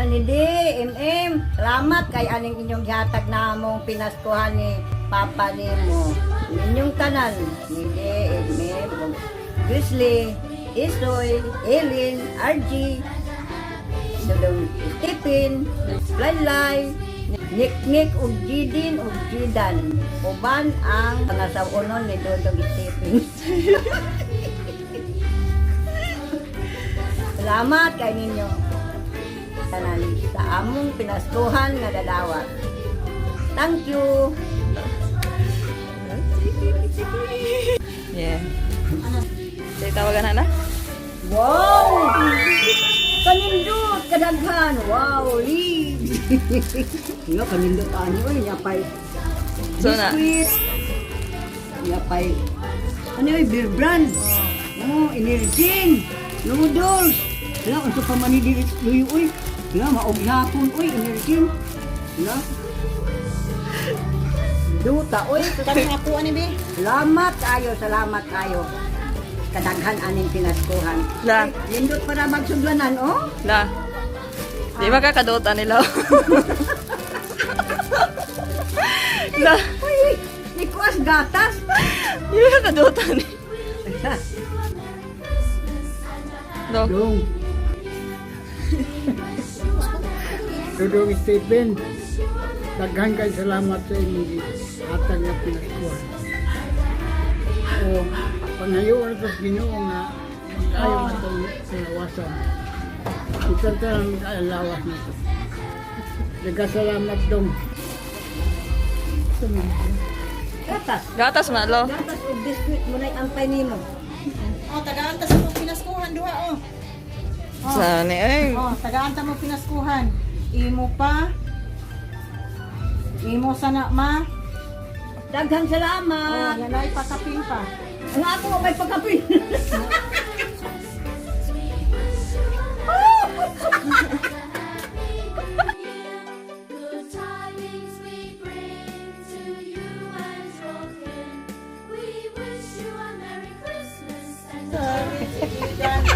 Hindi, salamat kay aning inyong gihatag na mong pinaskuhan ni Papa nimo. Inyong tanan, hindi, Grizzly, Isoy, Elin, RG, Stephen, Laylay, Nick, ug Jidin, ug Jidan. Uban ang pangasawunon ni Dodong Stephen. Salamat kay ninyo. Tanan sa among pinaskuhan nga dadawat. Thank you. Yeah. Sige, tawagan na. Wow! Kanindot kadaghan. Wow, lead. Nga kanindot ani oy yapay. So na. Biscuit. Yapay. Ano oy beer brand. Oh, energin. Noodles. Wala unsa pa man diri luyo oy. Wala maog hapon oy energin. Wala. Duta oy. Kami ako ani be. Salamat kayo. Kadaghan aning pinaskuhan. La. Ay, lindot para magsudlanan, oh. La. Di ba kakadota nila? La. Uy, nikuas gatas. Di ba kakadota ni? Dog. Dodong Stephen, daghan kay salamat sa inyong hatag na pinaskuhan. O pangayoon sa Ginoo nga ayaw na itong pinawasan. Isang talang alawas na ito. Nagkasalamat dong. Gatas. Gatas na, lo. Gatas o biskuit mo na ampay nimo. Oh, tagaan ta sa mo pinaskuhan duha oh. Sani, ay. Oh, tagaan ta mo pinaskuhan. Imo pa. Imo sana ma. Daghang Oh, salamat. yanay pakapin pa. Ang ako may pagkapin. Good tidings we bring to you and your kin. We wish you a Merry Christmas and a